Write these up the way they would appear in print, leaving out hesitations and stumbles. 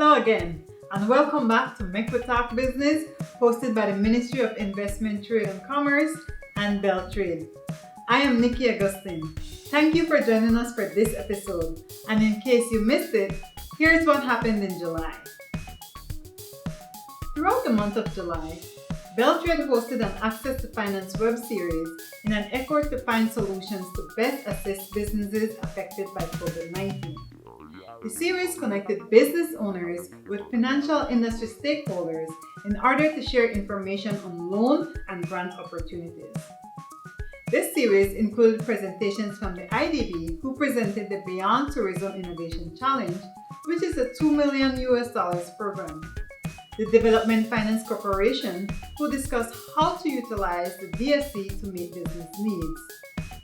Hello again, and welcome back to Mek Wi Talk Business, hosted by the Ministry of Investment, Trade and Commerce and BELTRAIDE. I am Nikki Augustine. Thank you for joining us for this episode. And in case you missed it, here's what happened in July. Throughout the month of July, BELTRAIDE hosted an Access to Finance web series in an effort to find solutions to best assist businesses affected by COVID-19. The series connected business owners with financial industry stakeholders in order to share information on loan and grant opportunities. This series included presentations from the IDB, who presented the Beyond Tourism Innovation Challenge, which is a $2 million program. The Development Finance Corporation, who discussed how to utilize the DSC to meet business needs.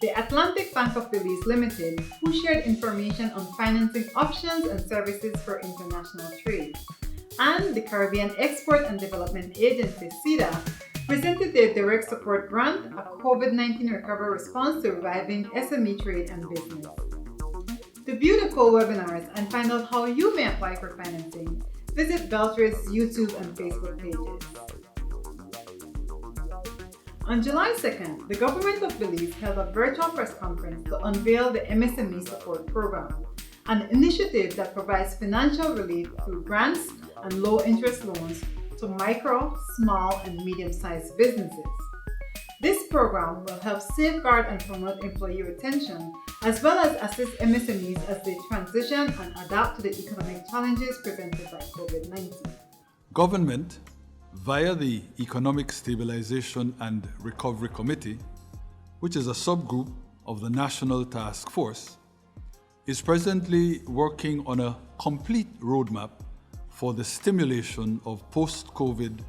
The Atlantic Bank of Belize Limited, who shared information on financing options and services for international trade. And the Caribbean Export and Development Agency, CEDA, presented their direct support grant, a COVID-19 recovery response to reviving SME trade and business. To view the full webinars and find out how you may apply for financing, visit BELTRAIDE's YouTube and Facebook pages. On July 2nd, the government of Belize held a virtual press conference to unveil the MSME Support Program, an initiative that provides financial relief through grants and low-interest loans to micro, small, and medium-sized businesses. This program will help safeguard and promote employee retention, as well as assist MSMEs as they transition and adapt to the economic challenges presented by COVID-19. Government, via the Economic Stabilization and Recovery Committee, which is a subgroup of the National Task Force, is presently working on a complete roadmap for the stimulation of post-COVID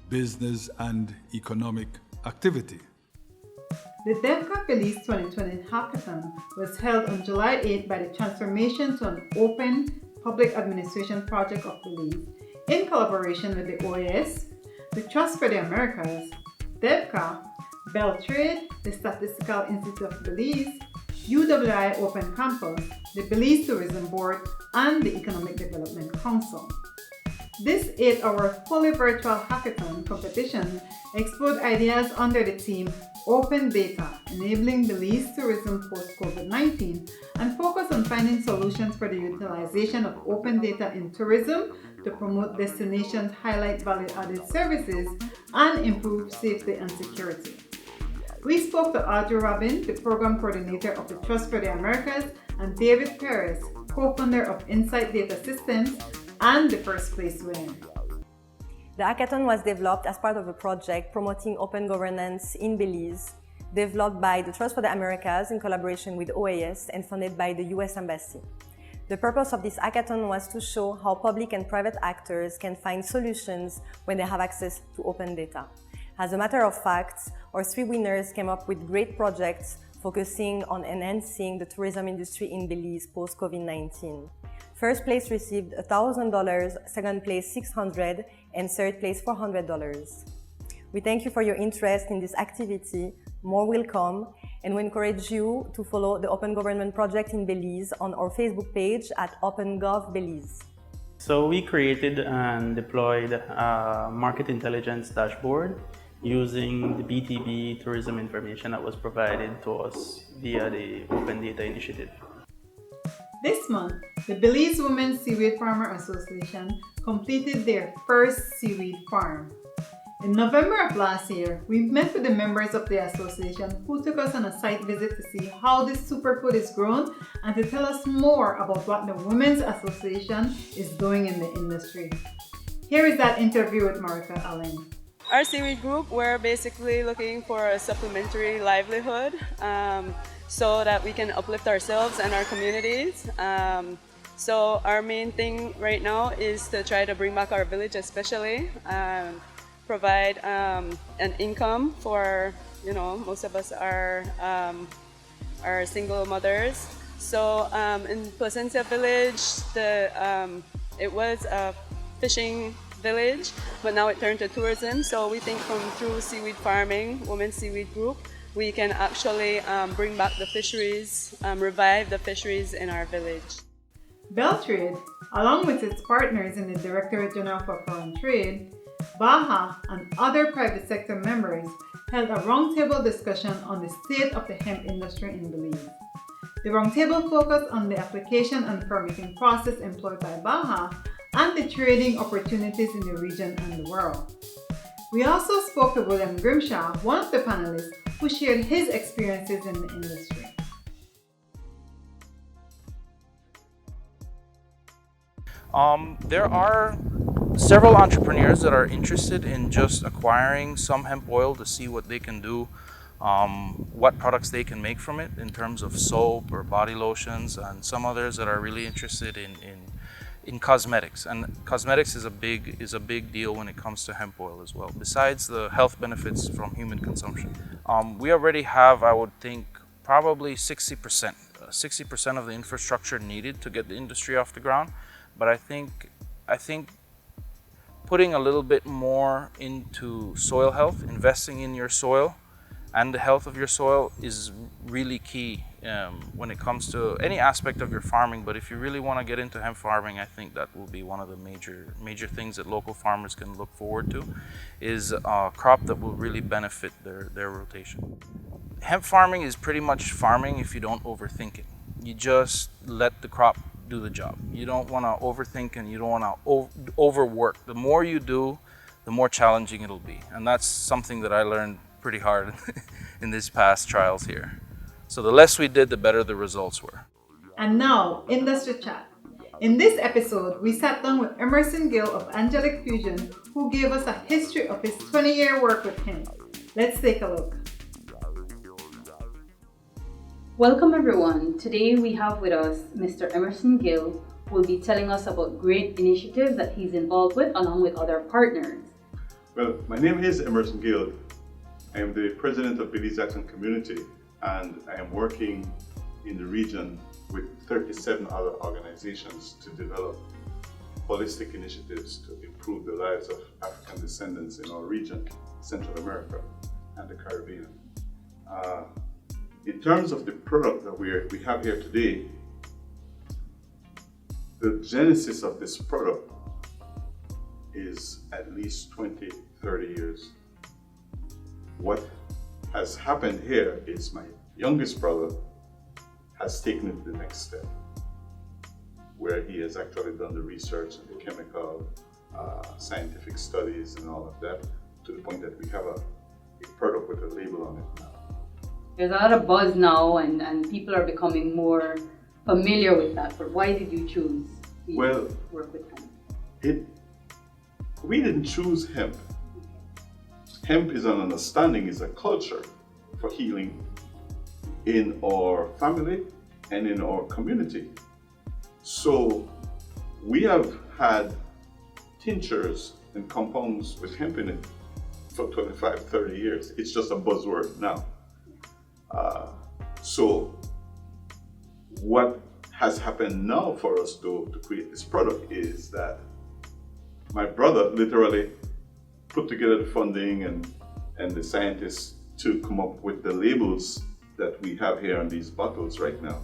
business and economic activity. The DEVCA Belize 2020 Hackathon was held on July 8 by the Transformation to an Open Public Administration Project of Belize in collaboration with the OAS, the Trust for the Americas, DEVCA, BELTRAIDE, the Statistical Institute of Belize, UWI Open Campus, the Belize Tourism Board, and the Economic Development Council. This 8-hour fully virtual hackathon competition explored ideas under the theme Open Data, Enabling Belize Tourism Post-COVID-19, and focused on finding solutions for the utilization of open data in tourism to promote destinations, highlight value-added services, and improve safety and security. We spoke to Audrey Robin, the program coordinator of the Trust for the Americas, and David Perez, co-founder of Insight Data Systems and the first place winner. The hackathon was developed as part of a project promoting open governance in Belize, developed by the Trust for the Americas in collaboration with OAS and funded by the US Embassy. The purpose of this hackathon was to show how public and private actors can find solutions when they have access to open data. As a matter of fact, our 3 winners came up with great projects focusing on enhancing the tourism industry in Belize post-COVID-19. First place received $1,000, second place $600, and third place $400. We thank you for your interest in this activity. More will come, and we encourage you to follow the Open Government Project in Belize on our Facebook page at OpenGov Belize. So we created and deployed a market intelligence dashboard using the BTB tourism information that was provided to us via the Open Data Initiative. This month, the Belize Women Seaweed Farmer Association completed their first seaweed farm. In November of last year, we met with the members of the association who took us on a site visit to see how this superfood is grown and to tell us more about what the Women's Association is doing in the industry. Here is that interview with Marika Allen. Our seaweed group, we're basically looking for a supplementary livelihood so that we can uplift ourselves and our communities. So our main thing right now is to try to bring back our village, especially provide an income for, most of us are single mothers. So in Placencia Village, it was a fishing village, but now it turned to tourism. So we think through seaweed farming, Women's Seaweed Group, we can actually bring back the fisheries, revive the fisheries in our village. BELTRAIDE, along with its partners in the Directorate General for Foreign Trade, BAHA, and other private sector members held a roundtable discussion on the state of the hemp industry in Belize. The roundtable focused on the application and permitting process employed by BAHA and the trading opportunities in the region and the world. We also spoke to William Grimshaw, one of the panelists, who shared his experiences in the industry. There are several entrepreneurs that are interested in just acquiring some hemp oil to see what they can do, what products they can make from it in terms of soap or body lotions, and some others that are really interested in cosmetics. And cosmetics is a big deal when it comes to hemp oil as well, besides the health benefits from human consumption. We already have, I would think, probably 60% of the infrastructure needed to get the industry off the ground. But I think putting a little bit more into soil health, investing in your soil and the health of your soil is really key when it comes to any aspect of your farming. But if you really want to get into hemp farming, I think that will be one of the major things that local farmers can look forward to, is a crop that will really benefit their rotation. Hemp farming is pretty much farming if you don't overthink it. You just let the crop do the job. You don't want to overthink and you don't want to overwork. The more you do, the more challenging it'll be. And that's something that I learned pretty hard in these past trials here. So the less we did, the better the results were. And now, Industry Chat. In this episode, we sat down with Emerson Gill of Angelic Fusion, who gave us a history of his 20-year work with hemp. Let's take a look. Welcome everyone. Today we have with us Mr. Emerson Gill, who will be telling us about great initiatives that he's involved with along with other partners. Well, my name is Emerson Gill. I am the president of Belize Action Community, and I am working in the region with 37 other organizations to develop holistic initiatives to improve the lives of African descendants in our region, Central America and the Caribbean. In terms of the product that we have here today, the genesis of this product is at least 20, 30 years. What has happened here is my youngest brother has taken it to the next step, where he has actually done the research and the chemical, scientific studies and all of that, to the point that we have a product with a label on it now. There's a lot of buzz now and people are becoming more familiar with that, but why did you choose to work with hemp? We didn't choose hemp. Hemp is an understanding, is a culture for healing in our family and in our community. So we have had tinctures and compounds with hemp in it for 25, 30 years. It's just a buzzword now. So what has happened now for us to create this product is that my brother literally put together the funding and the scientists to come up with the labels that we have here on these bottles right now.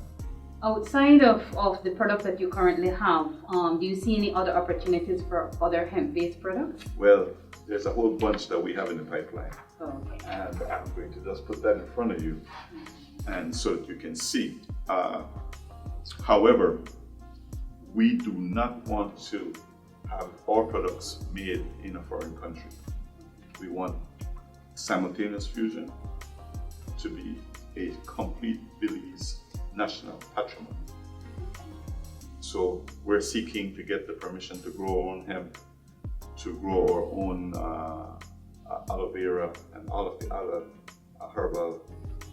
Outside of the product that you currently have, do you see any other opportunities for other hemp-based products? Well, there's a whole bunch that we have in the pipeline. Okay. And I'm going to just put that in front of you, and so that you can see. However, we do not want to have our products made in a foreign country. We want simultaneous fusion to be a complete Belize national patrimony. So we're seeking to get the permission to grow our own hemp, to grow our own aloe vera and all of the other herbal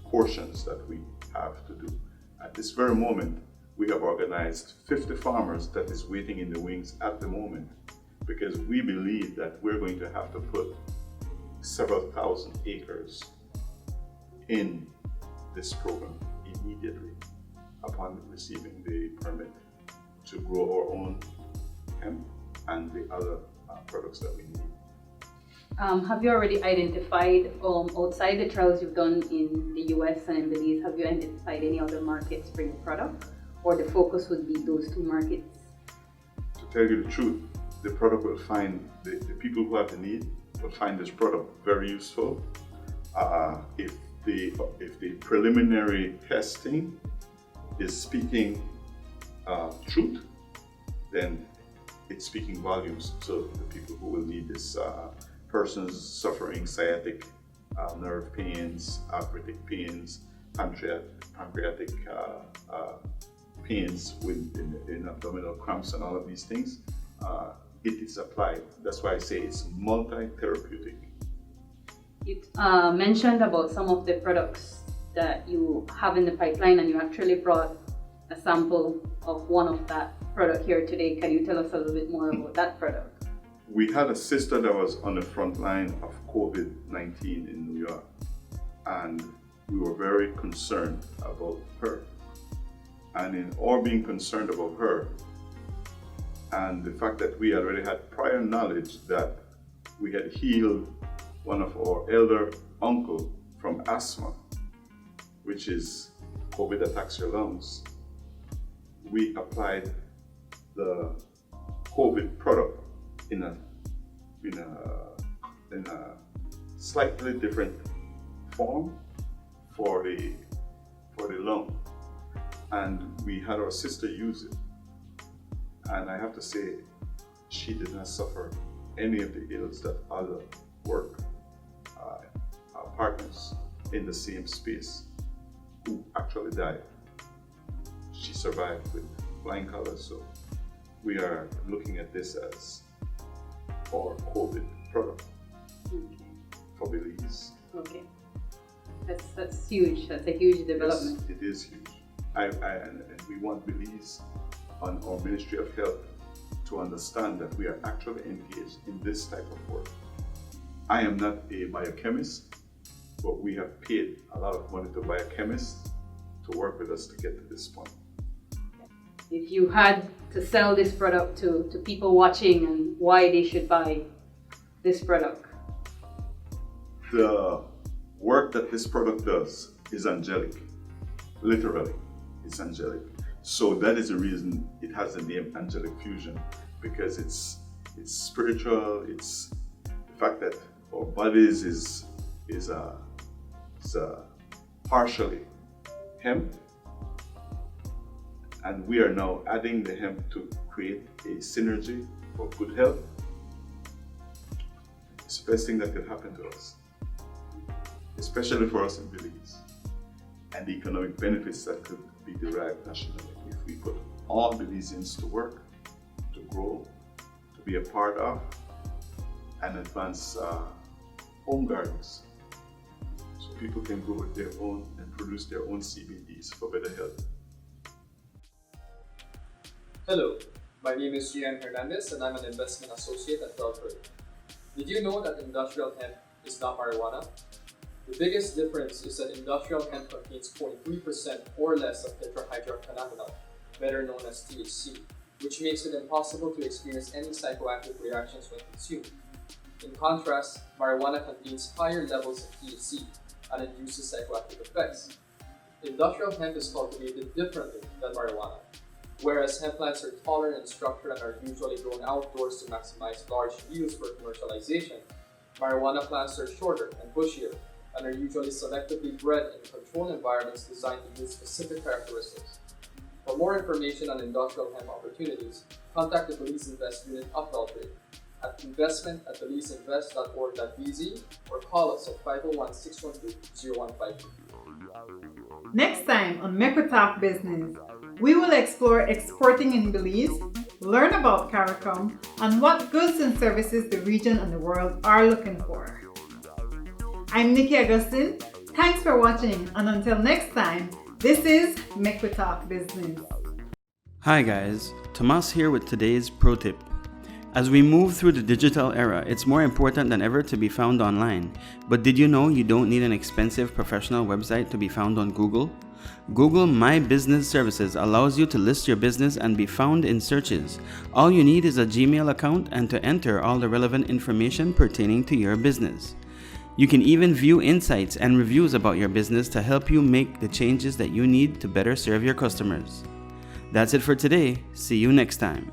portions that we have to do. At this very moment, we have organized 50 farmers that is waiting in the wings at the moment, because we believe that we're going to have to put several thousand acres in this program immediately upon receiving the permit to grow our own hemp and the other products that we need. Have you already identified, outside the trials you've done in the US and in Belize, have you identified any other markets for your product? or the focus would be those two markets? To tell you the truth, the product will find, the people who have the need will find this product very useful. If the preliminary testing is speaking truth, then it's speaking volumes to the people who will need this. Persons suffering sciatic nerve pains, arthritic pains, pancreatic pains in abdominal cramps and all of these things, it is applied. That's why I say it's multi-therapeutic. You mentioned about some of the products that you have in the pipeline, and you actually brought a sample of one of that product here today. Can you tell us a little bit more about that product? We had a sister that was on the front line of COVID-19 in New York, and we were very concerned about her. And in all being concerned about her, and the fact that we already had prior knowledge that we had healed one of our elder uncle from asthma, which is COVID attacks your lungs, we applied the COVID product in a slightly different form for the lung, and we had our sister use it, and I have to say she did not suffer any of the ills that other partners in the same space who actually died. She survived with flying colors, so we are looking at this as our COVID product for Belize. Okay, that's huge. That's a huge development. Yes, it is huge. And we want Belize on our Ministry of Health to understand that we are actually engaged in this type of work. I am not a biochemist, but we have paid a lot of money to biochemists to work with us to get to this point. If you had to sell this product to people watching and why they should buy this product? The work that this product does is angelic. Literally, it's angelic. So that is the reason it has the name Angelic Fusion, because it's spiritual. It's the fact that our bodies is partially hemp, and we are now adding the hemp to create a synergy for good health. It's the best thing that could happen to us, especially for us in Belize, and the economic benefits that could be derived nationally if we put all Belizeans to work, to grow, to be a part of, and advance home gardens, so people can grow their own and produce their own CBDs for better health. Hello, my name is Gian Hernandez and I'm an investment associate at BELTRAIDE. Did you know that industrial hemp is not marijuana? The biggest difference is that industrial hemp contains 0.3% or less of tetrahydrocannabinol, better known as THC, which makes it impossible to experience any psychoactive reactions when consumed. In contrast, marijuana contains higher levels of THC and induces psychoactive effects. Industrial hemp is cultivated differently than marijuana. Whereas hemp plants are taller in structure and are usually grown outdoors to maximize large yields for commercialization, marijuana plants are shorter and bushier and are usually selectively bred in controlled environments designed to use specific characteristics. For more information on industrial hemp opportunities, contact the Belize Invest unit of BELTRAIDE at investment@belizeinvest.org.bz or call us at 501-612-0152. Next time on Mek Wi Talk Business, we will explore exporting in Belize, learn about CARICOM, and what goods and services the region and the world are looking for. I'm Nikki Augustine. Thanks for watching, and until next time, this is Mek Wi Talk Business. Hi guys, Tomas here with today's pro tip. As we move through the digital era, it's more important than ever to be found online. But did you know you don't need an expensive professional website to be found on Google? Google My Business Services allows you to list your business and be found in searches. All you need is a Gmail account and to enter all the relevant information pertaining to your business. You can even view insights and reviews about your business to help you make the changes that you need to better serve your customers. That's it for today. See you next time.